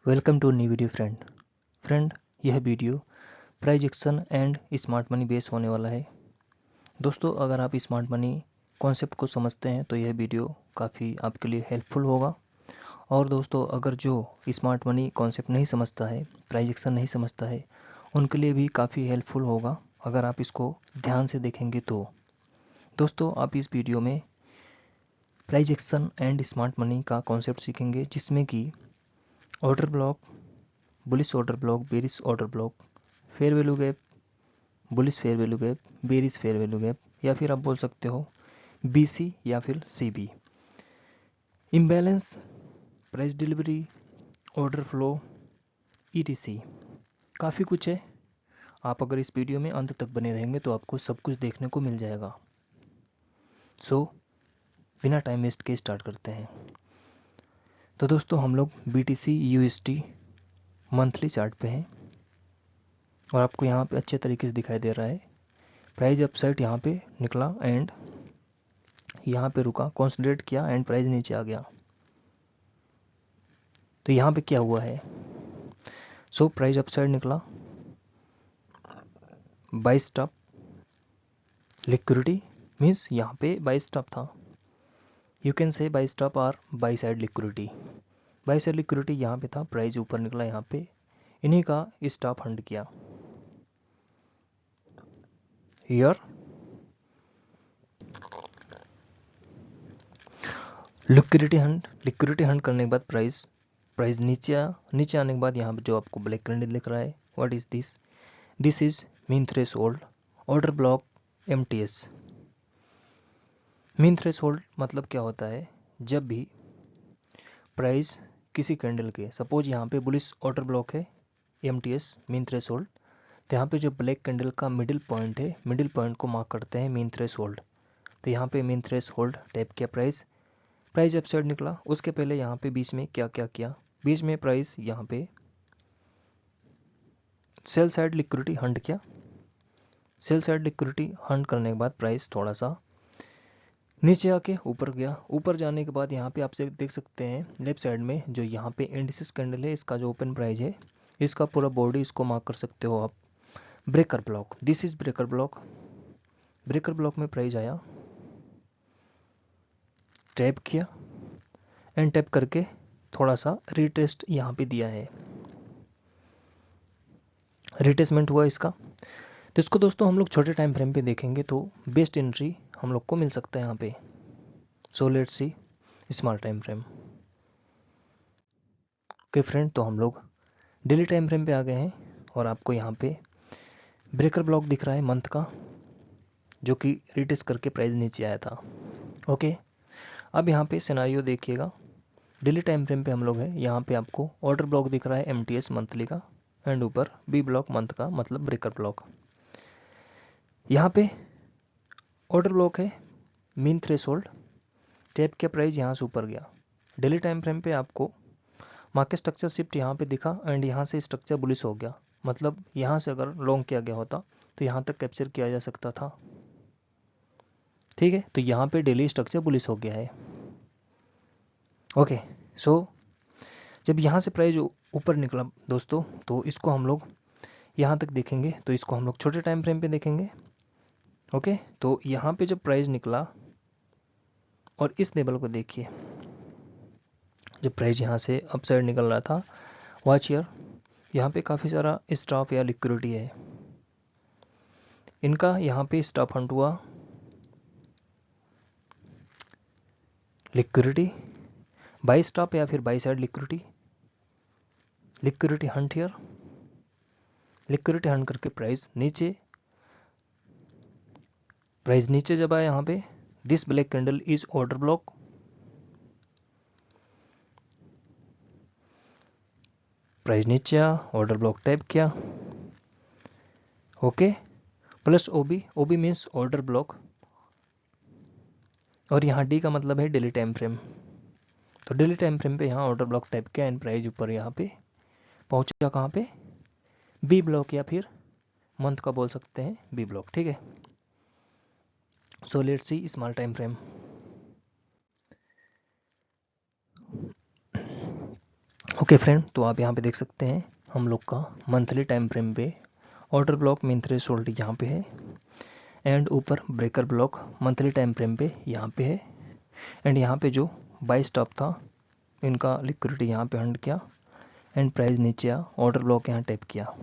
Welcome to new video friend यह video price action and smart money base होने वाला है। दोस्तों, अगर आप स्मार्ट मनी कॉन्सेप्ट को समझते हैं तो यह वीडियो काफ़ी आपके लिए हेल्पफुल होगा। और दोस्तों, अगर जो स्मार्ट मनी कॉन्सेप्ट नहीं समझता है, प्राइज एक्शन नहीं समझता है, उनके लिए भी काफ़ी हेल्पफुल होगा अगर आप इसको ध्यान से देखेंगे तो। दोस्तों, आप इस वीडियो में prize action and smart money का कॉन्सेप्ट सीखेंगे, जिसमें कि order block, bullish order block, bearish order block, fair value gap, bullish fair value gap, bearish fair value gap, या फिर आप बोल सकते हो बीसी या फिर CB, imbalance, price delivery, order flow, etc. काफ़ी कुछ है। आप अगर इस वीडियो में अंत तक बने रहेंगे तो आपको सब कुछ देखने को मिल जाएगा। सो बिना टाइम वेस्ट के स्टार्ट करते हैं। तो दोस्तों, हम लोग बीटीसी यूएसटी मंथली चार्ट पे हैं और आपको यहाँ पे अच्छे तरीके से दिखाई दे रहा है। प्राइस अपसाइड यहाँ पे निकला एंड यहाँ पे रुका, कंसोलिडेट किया एंड प्राइस नीचे आ गया। तो यहाँ पे क्या हुआ है? सो प्राइस अपसाइड निकला, बाई स्टॉप लिक्विडिटी, मीन्स यहाँ पे बाई स्टॉप था। You can say buy stop और buy side liquidity. Buy side liquidity यहाँ पे था, प्राइस ऊपर निकला, यहाँ पे इन्हीं का स्टॉप हंड किया। हियर लिक्विडिटी हंड करने के बाद प्राइस नीचे आने के बाद यहाँ पे जो आपको ब्लैक कैंडल दिख रहा है, what is this? This is mean threshold order block MTS. Mean threshold मतलब क्या होता है? जब भी प्राइस किसी कैंडल के, सपोज यहाँ पे बुलिश ऑर्डर ब्लॉक है, एमटीएस मीन थ्रेशोल्ड, तो यहाँ पे जो ब्लैक कैंडल का मिडिल पॉइंट है, मिडिल पॉइंट को मार्क करते हैं मीन थ्रेशोल्ड। तो यहाँ पे मीन थ्रेशोल्ड टैप किया, प्राइस अपसाइड निकला। उसके पहले यहाँ पे बीच में क्या किया? बीच में प्राइस यहाँ पे सेल साइड लिक्विडिटी हंड किया। सेल साइड लिक्विडिटी हंड करने के बाद प्राइस थोड़ा सा नीचे आके ऊपर गया। ऊपर जाने के बाद यहाँ पे आप देख सकते हैं लेफ्ट साइड में जो यहाँ पे इंडिसेस कैंडल है, इसका जो ओपन प्राइस है, इसका पूरा बॉडी इसको मार्क कर सकते हो आप, breaker block. This is breaker block. Breaker block में प्राइस आया, टैप किया एंड टैप करके थोड़ा सा रिटेस्ट यहाँ पे दिया है, रिटेस्टमेंट हुआ इसका। तो इसको दोस्तों हम लोग छोटे टाइम फ्रेम पे देखेंगे तो बेस्ट एंट्री हम लोग को मिल सकता है यहाँ पे। सो let's see small time frame. Okay friend, तो हम लोग डेली टाइम फ्रेम पे आ गए हैं और आपको यहाँ पे ब्रेकर ब्लॉक दिख रहा है मंथ का, जो कि रिटेस्ट करके प्राइस नीचे आया था। ओके, अब यहाँ पे सिनारियो देखिएगा। डेली टाइम फ्रेम पे हम लोग हैं, यहाँ पे आपको ऑर्डर ब्लॉक दिख रहा है एमटीएस मंथली का, एंड ऊपर बी ब्लॉक मंथ का, मतलब ब्रेकर ब्लॉक। यहाँ पे ऑर्डर ब्लॉक है मीन थ्रेशोल्ड, टैप के प्राइस यहाँ से ऊपर गया। डेली टाइम फ्रेम पे आपको मार्केट स्ट्रक्चर शिफ्ट यहाँ पे दिखा एंड यहाँ से स्ट्रक्चर बुलिश हो गया, मतलब यहाँ से अगर लॉन्ग किया गया होता तो यहाँ तक कैप्चर किया जा सकता था। ठीक है, तो यहाँ पे डेली स्ट्रक्चर बुलिश हो गया है। ओके, सो जब यहाँ से प्राइस ऊपर निकला दोस्तों, तो इसको हम लोग यहाँ तक देखेंगे, तो इसको हम लोग छोटे टाइम फ्रेम पे देखेंगे। ओके, तो यहाँ पे जब प्राइस निकला और इस लेवल को देखिए, जब प्राइस यहाँ से अपसाइड निकल रहा था, वॉच हियर, यहाँ पे काफ़ी सारा स्टॉप या लिक्विडिटी है, इनका यहाँ पे स्टॉप हंट हुआ, लिक्विडिटी बाई स्टॉप या फिर by side liquidity, liquidity Hunt here, liquidity Hunt करके प्राइस नीचे जब आया यहाँ पे, this black candle is order block, price नीचे आया, ऑर्डर ब्लॉक टैप किया। ओके, प्लस ओबी मीन्स ऑर्डर ब्लॉक, और यहाँ डी का मतलब है डेली टाइम फ्रेम। तो डेली टाइम फ्रेम पे यहाँ ऑर्डर ब्लॉक टाइप किया एंड प्राइस ऊपर यहाँ पे पहुँचा, कहाँ पे? बी ब्लॉक या फिर मंथ का बोल सकते हैं बी ब्लॉक। ठीक है, so let's see small time frame. Okay friend, तो आप यहाँ पे देख सकते हैं हम लोग का मंथली टाइम फ्रेम पे ऑर्डर ब्लॉक मीन थ्रेशोल्ड यहाँ पे है, एंड ऊपर breaker block monthly time frame पे यहाँ पे है, एंड यहाँ पे जो बाई स्टॉप था इनका लिक्विडिटी यहाँ पे हंड किया, एंड प्राइस नीचे आ ऑर्डर ब्लॉक यहाँ टैप किया,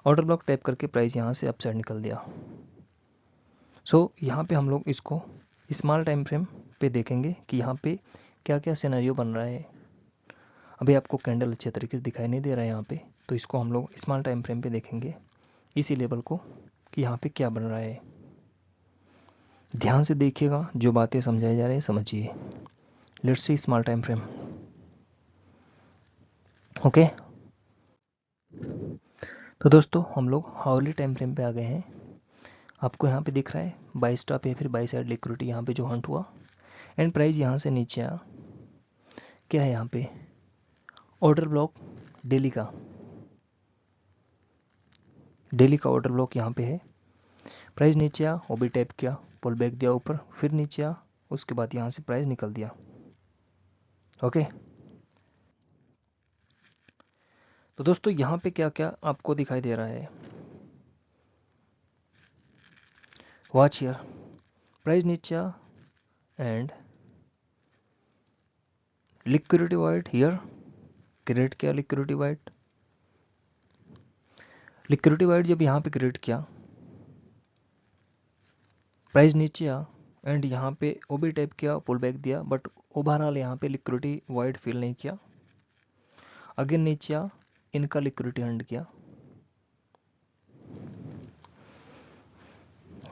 ऑर्डर ब्लॉक टैप करके प्राइस यहाँ से अपसाइड निकल दिया। सो यहाँ पे हम लोग इसको स्मॉल टाइम फ्रेम पे देखेंगे कि यहाँ पे क्या क्या सिनेरियो बन रहा है। अभी आपको कैंडल अच्छे तरीके से दिखाई नहीं दे रहा है यहाँ पे, तो इसको हम लोग स्मॉल टाइम फ्रेम पे देखेंगे इसी लेवल को कि यहाँ पे क्या बन रहा है। ध्यान से देखिएगा, जो बातें समझाई जा रही है समझिए। Let's see small time frame. Okay, तो दोस्तों हम लोग हाउरली टाइम फ्रेम पे आ गए हैं। आपको यहाँ पे दिख रहा है बाई स्टॉप या फिर बाई साइड लिक्विडिटी यहाँ पे जो हंट हुआ, एंड प्राइस यहाँ से नीचे आ, क्या है यहाँ पे ऑर्डर ब्लॉक डेली का ऑर्डर ब्लॉक यहाँ पे है। प्राइस नीचे आ, वो भी टैप किया, पुल बैक दिया ऊपर, फिर नीचे आ, उसके बाद यहाँ से प्राइस निकल दिया। ओके, तो दोस्तों यहाँ पे क्या क्या आपको दिखाई दे रहा है, वॉच हियर। प्राइस नीचे आ and liquidity void here, create किया लिक्विडिटी वाइड। लिक्विडिटी वाइड जब यहाँ पे क्रिएट किया, प्राइस नीचे आ, एंड यहाँ पे ओ भी टैप किया, पुल बैक दिया, बट ओवरऑल यहाँ पे लिक्विडिटी वाइड फिल नहीं किया। अगेन नीचे आ, इनका लिक्विडिटी हंड किया।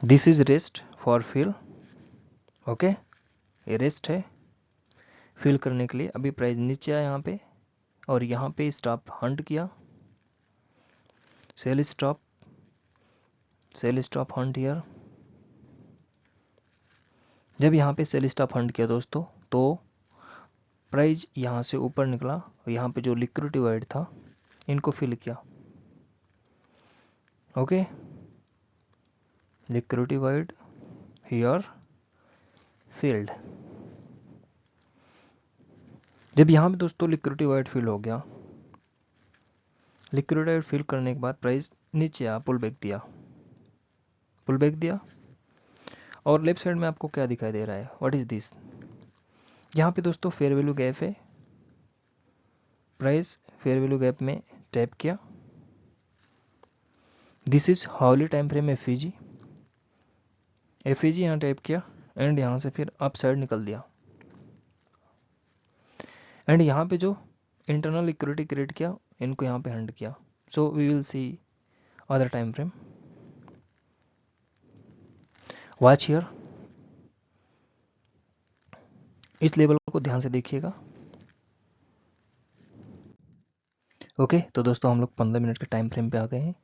This is rest for fill. Okay, ये रेस्ट है फिल करने के लिए। अभी प्राइस नीचे आया यहाँ पे, और यहाँ पे स्टॉप हंट किया, सेल स्टॉप हंट हियर। जब यहाँ पे सेल स्टॉप हंट किया दोस्तों, तो प्राइस यहाँ से ऊपर निकला, यहाँ पे जो लिक्विडिटी वाइड था इनको फिल किया। Okay, liquidity void here field. जब यहाँ पे दोस्तों लिक्विडिटी वाइड फिल हो गया, लिक्विडिटी वाइड फिल करने के बाद प्राइस नीचे आ, पुल बैक दिया, और लेफ्ट साइड में आपको क्या दिखाई दे रहा है, व्हाट इज दिस। यहाँ पे दोस्तों फेयर वैल्यू गैप है, प्राइस फेयर वैल्यू गैप में टैप किया। This is hourly time frame FVG यहाँ टैप किया, एंड यहाँ से फिर अप साइड निकल दिया, एंड यहाँ पे जो इंटरनल लिक्विडिटी क्रिएट किया इनको यहाँ पे हंड किया। So we will see other time frame, watch here. इस लेवल को ध्यान से देखिएगा। ओके, तो दोस्तों हम लोग 15 मिनट के टाइम फ्रेम पे आ गए हैं।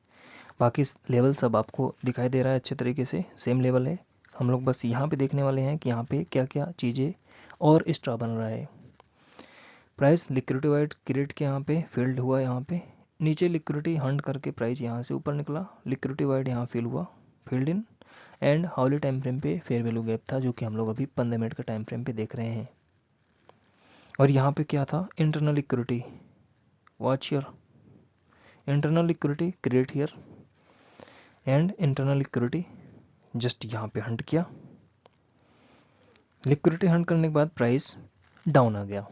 बाकी लेवल सब आपको दिखाई दे रहा है अच्छे तरीके से, सेम लेवल है। हम लोग बस यहाँ पे देखने वाले हैं कि यहाँ पे क्या क्या चीज़ें और एक्स्ट्रा बन रहा है। प्राइस लिक्विडिटी वाइड क्रिएट के यहाँ पे फील्ड हुआ, यहाँ पे नीचे लिक्विडिटी हंड करके प्राइस यहाँ से ऊपर निकला, लिक्विडिटी वाइड यहाँ फिल हुआ, filled in, and hourly time frame पे फेयर वैल्यू गैप था, जो कि हम लोग अभी 15 मिनट का टाइम फ्रेम पे देख रहे हैं। और यहाँ पे क्या था, internal liquidity, watch here, internal liquidity create here, and internal liquidity just यहाँ पे हंट किया। लिक्विडिटी हंट करने के बाद प्राइस डाउन आ गया,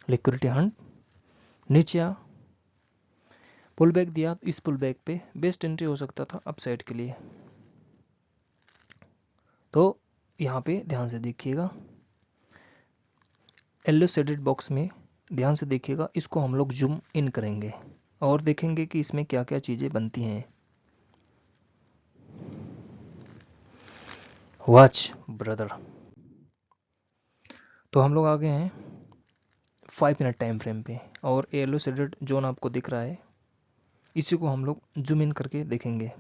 लिक्विडिटी हंट नीचे आ, पुल बैक दिया। इस पुल बैक पे बेस्ट एंट्री हो सकता था अपसाइड के लिए, तो यहाँ पे ध्यान से देखिएगा, येलो शेडेड बॉक्स में ध्यान से देखिएगा। इसको हम लोग जूम इन करेंगे और देखेंगे कि इसमें क्या क्या चीज़ें बनती हैं। Watch brother. तो हम लोग आ गए हैं 5 मिनट टाइम फ्रेम पे, और येलो शेडेड जोन आपको दिख रहा है, इसी को हम लोग जूम इन करके देखेंगे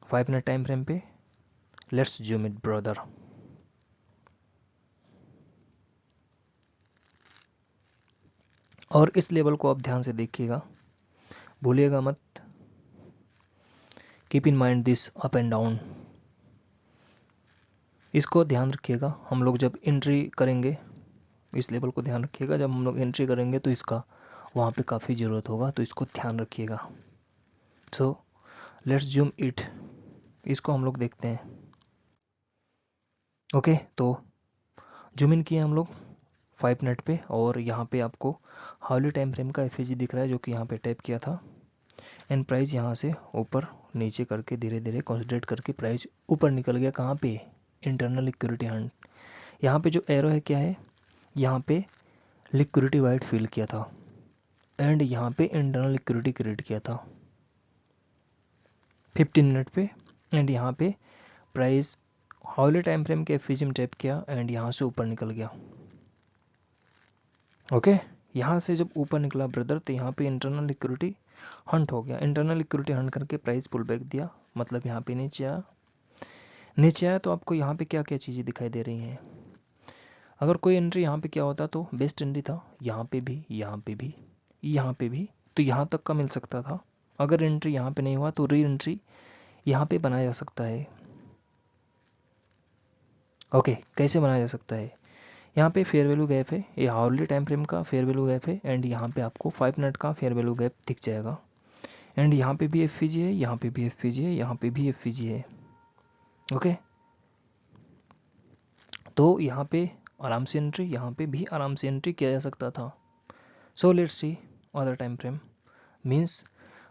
5 मिनट टाइम फ्रेम पे। Let's zoom it brother. और इस लेवल को आप ध्यान से देखिएगा, भूलिएगा मत, keep in mind this up and down, इसको ध्यान रखिएगा। हम लोग जब एंट्री करेंगे इस लेवल को ध्यान रखिएगा, जब हम लोग एंट्री करेंगे तो इसका वहाँ पे काफ़ी ज़रूरत होगा, तो इसको ध्यान रखिएगा। सो लेट्स जूम इट, इसको हम लोग देखते हैं। ओके, तो जूम इन किए हम लोग 5 मिनट पे, और यहाँ पे आपको हाउली टाइम फ्रेम का एफएजी दिख रहा है जो कि यहाँ पे टैप किया था, एंड प्राइस यहाँ से ऊपर नीचे करके धीरे धीरे कंसोलिडेट करके प्राइस ऊपर निकल गया। कहाँ पे? Internal liquidity Hunt. यहाँ पे जो एरो है क्या है, यहाँ पे लिक्विडिटी वाइड फिल किया था एंड यहाँ पे इंटरनल लिक्विडिटी क्रिएट किया था 15 मिनट पे, एंड यहाँ पे प्राइस हाउली टाइम फ्रेम के एफएजी में टैप किया एंड यहाँ से ऊपर निकल गया। ओके, यहाँ से जब ऊपर निकला ब्रदर, तो यहाँ पे इंटरनल लिक्विडिटी हंट हो गया। इंटरनल लिक्विडिटी हंट करके प्राइस पुल बैक दिया, मतलब यहाँ पे नीचे आया। नीचे आया तो आपको यहाँ पे क्या क्या चीज़ें दिखाई दे रही हैं। अगर कोई एंट्री यहाँ पे क्या होता तो बेस्ट एंट्री था, यहाँ पे भी, यहाँ पे भी, यहाँ पे भी, तो यहाँ तक का मिल सकता था। अगर एंट्री यहाँ पे नहीं हुआ तो री एंट्री यहाँ पे बनाया जा सकता है। ओके, कैसे बनाया जा सकता है? यहाँ पे फेयर वैल्यू गैप है, ये हाउरली टाइम फ्रेम का फेयर वैल्यू गैप है, एंड यहाँ पे आपको 5 मिनट का फेयर वैल्यू गैप दिख जाएगा। एंड यहाँ पे भी एफवीजी है, यहाँ पे भी एफवीजी है, यहाँ पे भी एफवीजी है। ओके, तो यहाँ पे आराम से एंट्री, यहाँ पे भी आराम से एंट्री किया जा सकता था। सो let's C other time frame. Means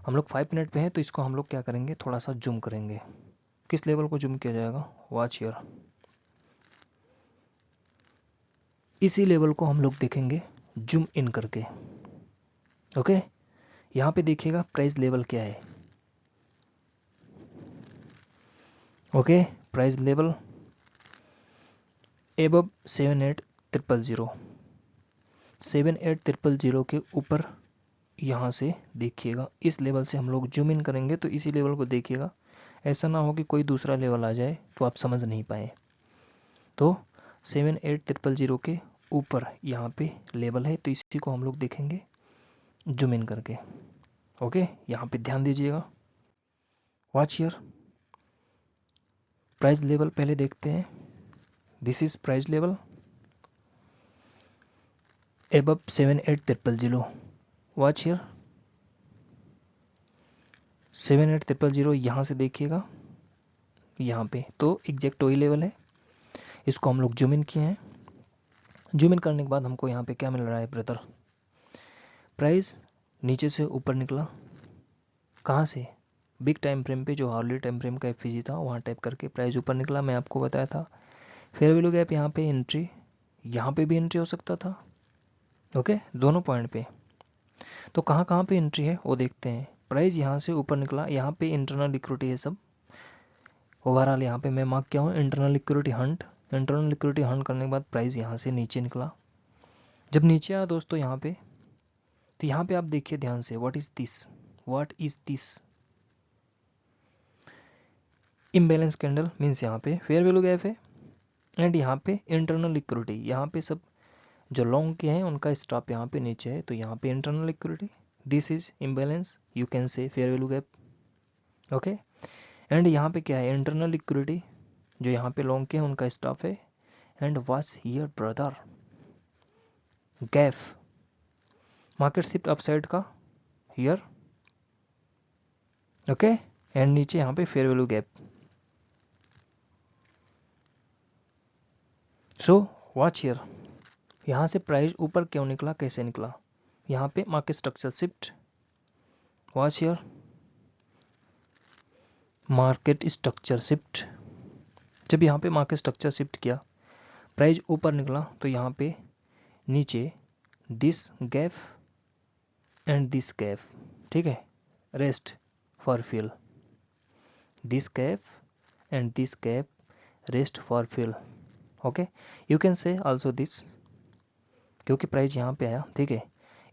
हम लोग 5 मिनट पे हैं, तो इसको हम लोग क्या करेंगे, थोड़ा सा जूम करेंगे। किस लेवल को जूम किया जाएगा? वॉच हियर, इसी लेवल को हम लोग देखेंगे जूम इन करके। ओके, यहाँ पे देखिएगा प्राइस लेवल क्या है। ओके, प्राइस लेवल एबव 78000, 78000 के ऊपर यहाँ से देखिएगा। इस लेवल से हम लोग जूम इन करेंगे तो इसी लेवल को देखिएगा, ऐसा ना हो कि कोई दूसरा लेवल आ जाए तो आप समझ नहीं पाए। तो 78000 के ऊपर यहाँ पे लेवल है, तो इसी को हम लोग देखेंगे जूम इन करके। ओके, यहाँ पे ध्यान दीजिएगा। वॉच हियर, प्राइस लेवल पहले देखते हैं। This is price level above 78000। Watch here, 78000 यहाँ से देखिएगा, यहाँ पे तो एग्जैक्ट वही लेवल है। इसको हम लोग जूम इन किए हैं। जूम इन करने के बाद हमको यहाँ पे क्या मिल रहा है ब्रदर? प्राइस नीचे से ऊपर निकला। कहाँ से? बिग टाइम फ्रेम पे, जो हार्ली टाइम फ्रेम का एफवीजी था वहाँ टाइप करके प्राइस ऊपर निकला। मैं आपको बताया था फेयर वैल्यू गैप यहाँ पे एंट्री, यहाँ पे भी एंट्री हो सकता था। ओके, दोनों पॉइंट पे। तो कहाँ कहाँ पे एंट्री है वो देखते हैं। प्राइस यहाँ से ऊपर निकला, यहाँ पे इंटरनल लिक्विडिटी है सब। ओवरऑल यहाँ पे मैं मार्क किया हूँ internal liquidity Hunt. Internal liquidity Hunt करने के बाद प्राइस यहाँ से नीचे निकला। जब नीचे आया दोस्तों यहाँ पे, तो यहाँ पे आप देखिए ध्यान से, what is this, what is this? Imbalance candle. Means यहाँ पे फेयर वैल्यू गैप है एंड यहाँ पे इंटरनल लिक्विडिटी, यहाँ पे सब जो लॉन्ग के हैं उनका स्टॉप यहाँ पे नीचे है, तो यहाँ पे internal liquidity, this is imbalance, you can से fair value gap. Okay, and यहाँ पे क्या है? इंटरनल लिक्विडिटी, जो यहाँ पे लॉन्ग के हैं उनका स्टॉप है। And watch here brother, gap, market shift upside का हियर। ओके, एंड नीचे यहाँ पे fair value gap. So watch here, यहाँ से प्राइस ऊपर क्यों निकला, कैसे निकला? यहाँ पे market structure shift. Watch here, market structure shift. जब यहाँ पे मार्केट स्ट्रक्चर शिफ्ट किया, प्राइस ऊपर निकला, तो यहाँ पे नीचे this gap and this gap, ठीक है, rest for fill, this gap and this gap rest for fill. Okay, you can say also this, क्योंकि प्राइस यहाँ पे आया, ठीक है,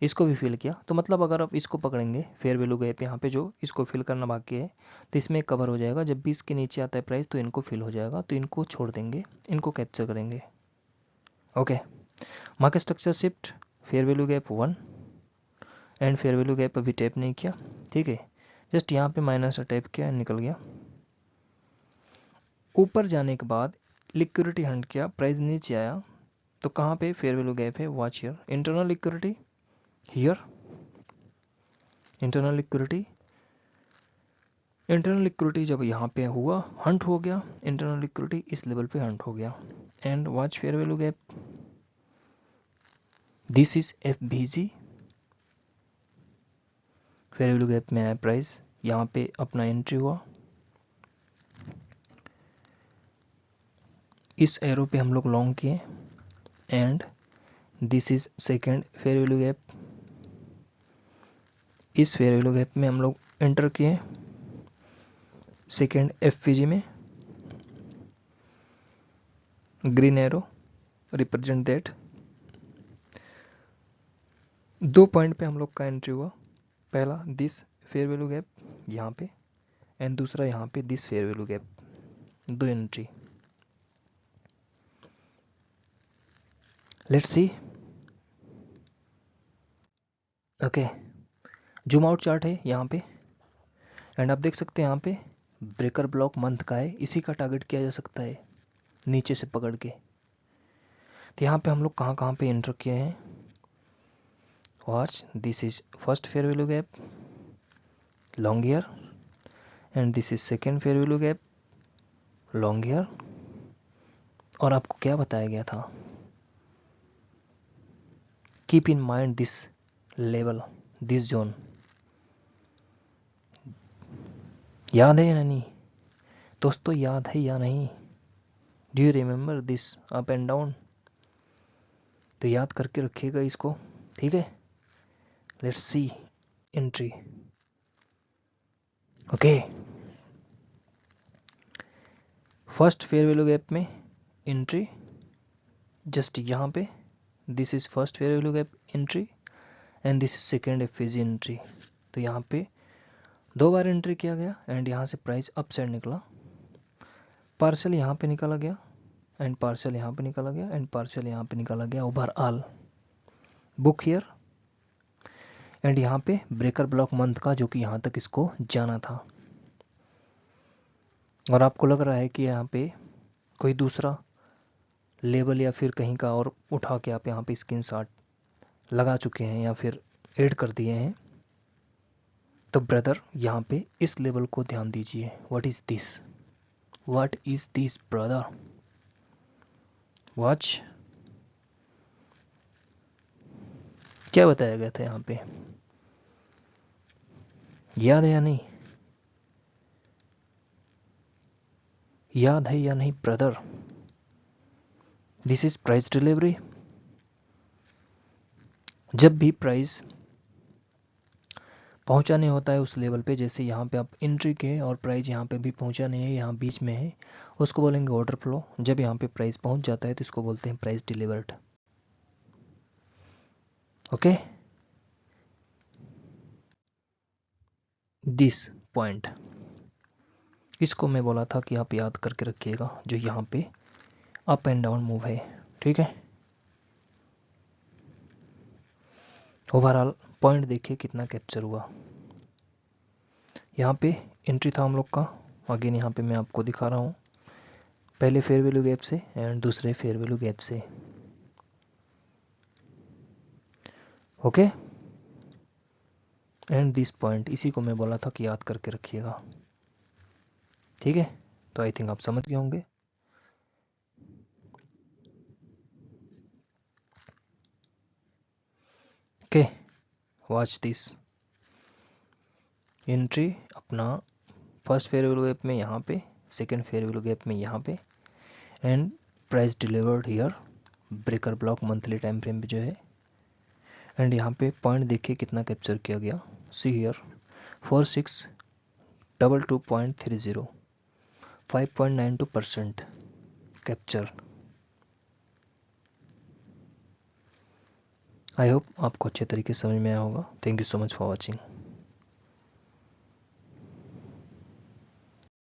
इसको भी फिल किया। तो मतलब अगर आप इसको पकड़ेंगे फेयर वैल्यू गैप यहाँ पे जो इसको फिल करना बाकी है, तो इसमें कवर हो जाएगा। जब भी इसके नीचे आता है प्राइस तो इनको फिल हो जाएगा, तो इनको छोड़ देंगे, इनको कैप्चर करेंगे। Okay, market structure shift, fair value gap 1 and fair value gap अभी टैप नहीं किया, ठीक है, जस्ट यहाँ पे माइनस टैप किया एंड निकल गया। ऊपर जाने के बाद लिक्विडिटी हंट किया, प्राइस नीचे आया, तो कहाँ पे फेयर वैल्यू गैप है, watch here internal liquidity, here internal liquidity जब यहाँ पे हुआ हंट हो गया, इंटरनल लिक्विडिटी इस लेवल पे हंट हो गया, and watch fair value gap, this is FVG, fair value gap में आया प्राइस, यहाँ पे अपना एंट्री हुआ, इस एरो पे हम लोग लॉन्ग किए, and this is second fair value gap, इस फेयर वैल्यू गैप में हम लोग एंटर किए सेकेंड FVG में, green arrow represent that, 2 point पे हम लोग का एंट्री हुआ, पहला दिस फेयर वैल्यू गैप यहाँ पे, एंड दूसरा यहाँ पे this fair value gap, 2 entry. Let's see, okay zoom out chart है यहाँ पे, एंड आप देख सकते हैं यहाँ पे ब्रेकर ब्लॉक मंथ का है, इसी का टारगेट किया जा सकता है नीचे से पकड़ के। तो यहाँ पे हम लोग कहाँ कहाँ पे एंटर किए हैं, watch this is first fair value gap long year, and this is second fair value gap long year, और आपको क्या बताया गया था, keep in mind this level, this zone, याद है या नहीं दोस्तों, याद है या नहीं, do you remember this up and down, तो याद करके रखिएगा इसको, ठीक है। Let's see entry, okay first fair value gap में एंट्री जस्ट यहाँ पे, this is first fair value gap entry, and this is second FVG entry. तो यहाँ पे 2 बार एंट्री किया गया, एंड यहाँ से प्राइस अप साइड निकला, पार्सल यहाँ पे निकाला गया, एंड पार्सल यहाँ पे निकाला गया, एंड पार्सल यहाँ पे निकाला गया, ओवरऑल बुक हियर, एंड यहाँ पे ब्रेकर ब्लॉक मंथ का जो कि यहाँ तक इसको जाना था, और आपको लग रहा है कि यहाँ पे कोई दूसरा लेबल या फिर कहीं का और उठा के आप यहाँ पे स्क्रीनशॉट लगा चुके हैं या फिर ऐड कर दिए हैं, तो ब्रदर यहाँ पे इस लेवल को ध्यान दीजिए, what is this, what is this brother, watch क्या बताया गया था यहाँ पे, याद है या नहीं, याद है या नहीं brother, this is price delivery, जब भी प्राइस पहुंचाने होता है उस लेवल पे, जैसे यहाँ पे आप एंट्री के और प्राइस यहाँ पे भी पहुंचा नहीं है, यहाँ बीच में है, उसको बोलेंगे ऑर्डर फ्लो, जब यहाँ पे प्राइस पहुंच जाता है तो इसको बोलते हैं price delivered, okay this point, इसको मैं बोला था कि आप याद करके रखिएगा, जो यहाँ पे अप एंड डाउन मूव है, ठीक है। ओवरऑल पॉइंट देखिए कितना कैप्चर हुआ, यहाँ पे एंट्री था हम लोग का, अगेन यहाँ पे मैं आपको दिखा रहा हूँ, पहले फेयर वैल्यू गैप से एंड दूसरे फेयर वैल्यू गैप से, ओके एंड दिस पॉइंट, इसी को मैं बोला था कि याद करके रखिएगा, ठीक है। तो आई थिंक आप समझ गए होंगे, ओके वॉच दिस एंट्री अपना फर्स्ट फेयर वैल्यू गैप में यहाँ पे, सेकेंड फेयर वैल्यू गैप में यहाँ पे, and price delivered here breaker block monthly time frame पे जो है, एंड यहाँ पे पॉइंट देखिए कितना कैप्चर किया गया, see here 4622.30, 5.92% capture. I hope आपको अच्छे तरीके से समझ में आया होगा। Thank you so much for watching.